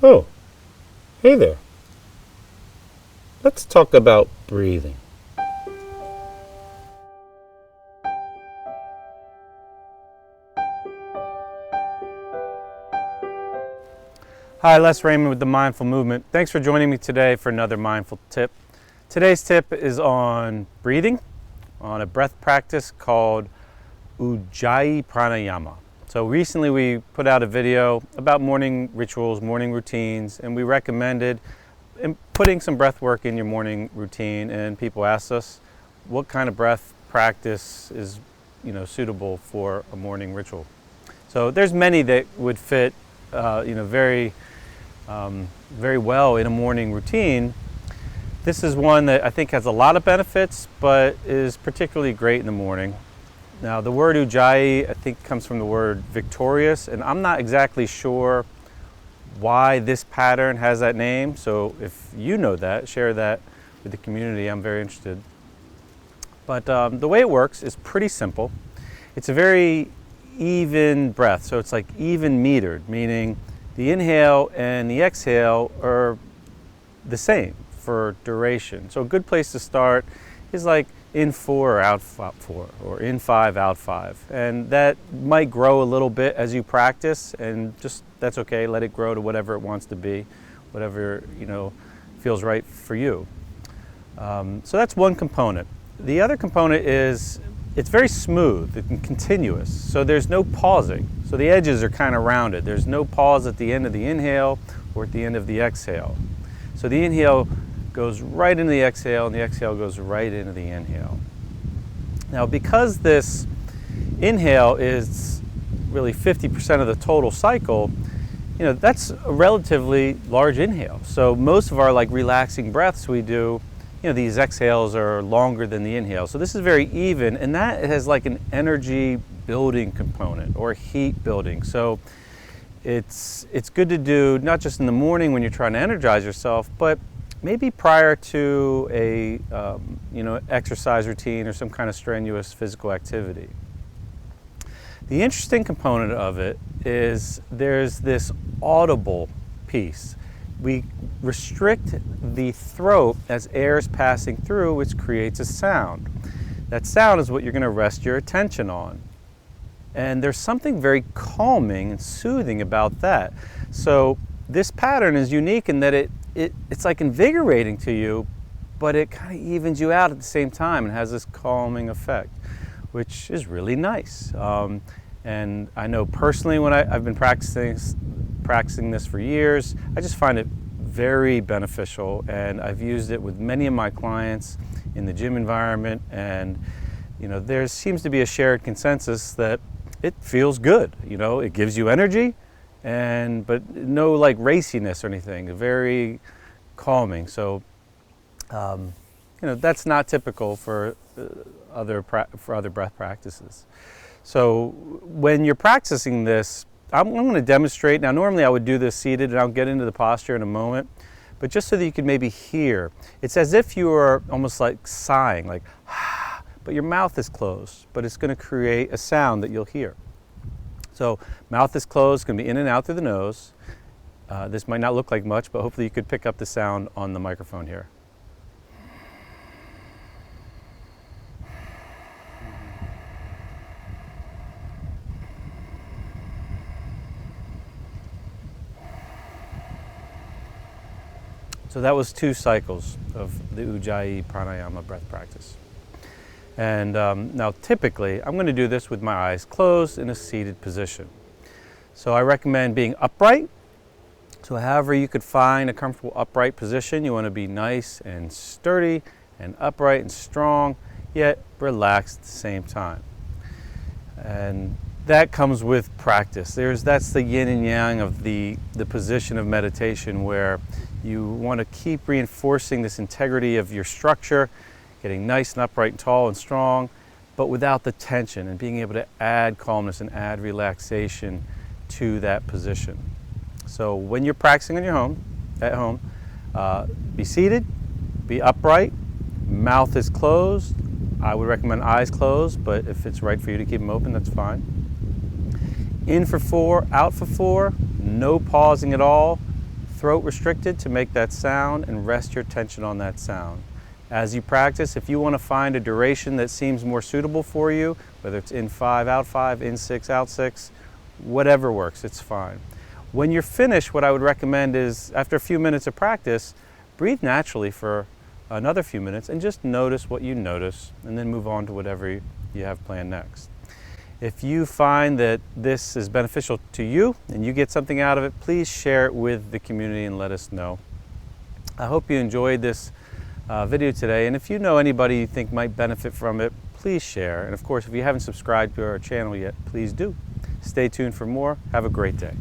Oh, hey there. Let's talk about breathing. Hi, Les Raymond with the Mindful Movement. Thanks for joining me today for another mindful tip. Today's tip is on breathing, on a breath practice called Ujjayi Pranayama. So recently we put out a video about morning rituals, morning routines, and we recommended putting some breath work in your morning routine, and people asked us what kind of breath practice is suitable for a morning ritual. So there's many that would fit very well in a morning routine. This is one that I think has a lot of benefits, but is particularly great in the morning. Now, the word Ujjayi, I think, comes from the word victorious, and I'm not exactly sure why this pattern has that name. So if you know that, share that with the community. I'm very interested. But the way it works is pretty simple. It's a very even breath, so it's like even metered, meaning the inhale and the exhale are the same for duration. So a good place to start is like in 4 or out 4, or in 5, out 5. And that might grow a little bit as you practice, and just that's okay. Let it grow to whatever it wants to be, whatever feels right for you. So that's one component. The other component is it's very smooth and continuous, so there's no pausing. So the edges are kind of rounded. There's no pause at the end of the inhale or at the end of the exhale. So the inhale goes right into the exhale, and the exhale goes right into the inhale. Now, because this inhale is really 50% of the total cycle, that's a relatively large inhale. So most of our relaxing breaths we do, these exhales are longer than the inhale. So this is very even, and that has like an energy building component or heat building. So it's good to do not just in the morning when you're trying to energize yourself, but maybe prior to a exercise routine or some kind of strenuous physical activity. The interesting component of it is there's this audible piece. We restrict the throat as air is passing through, which creates a sound. That sound is what you're going to rest your attention on. And there's something very calming and soothing about that. So this pattern is unique in that it's like invigorating to you, but it kind of evens you out at the same time and has this calming effect, which is really nice. And I know personally when I've been practicing this for years, I just find it very beneficial, and I've used it with many of my clients in the gym environment, and there seems to be a shared consensus that it feels good. It gives you energy, but no raciness or anything. Very calming. So that's not typical for other breath practices. So when you're practicing this, I'm going to demonstrate. Now, normally I would do this seated, and I'll get into the posture in a moment, but just so that you can maybe hear. It's as if you are almost like sighing, like, but your mouth is closed, but it's going to create a sound that you'll hear. So mouth is closed, going to be in and out through the nose. This might not look like much, but hopefully you could pick up the sound on the microphone here. So that was 2 cycles of the Ujjayi Pranayama breath practice. And now typically, I'm going to do this with my eyes closed in a seated position. So I recommend being upright. So however you could find a comfortable upright position, you want to be nice and sturdy and upright and strong, yet relaxed at the same time. And that comes with practice. That's the yin and yang of the position of meditation, where you want to keep reinforcing this integrity of your structure, getting nice and upright and tall and strong, but without the tension, and being able to add calmness and add relaxation to that position. So when you're practicing at home, be seated, be upright, mouth is closed. I would recommend eyes closed, but if it's right for you to keep them open, that's fine. In for 4, out for 4, no pausing at all. throat restricted to make that sound and rest your attention on that sound. As you practice, if you want to find a duration that seems more suitable for you, whether it's in 5, out 5, in 6, out 6, whatever works, it's fine. When you're finished, what I would recommend is, after a few minutes of practice, breathe naturally for another few minutes and just notice what you notice, and then move on to whatever you have planned next. If you find that this is beneficial to you and you get something out of it, please share it with the community and let us know. I hope you enjoyed this video today, and if you know anybody you think might benefit from it, please share. And of course, if you haven't subscribed to our channel yet, please do. Stay tuned for more. Have a great day.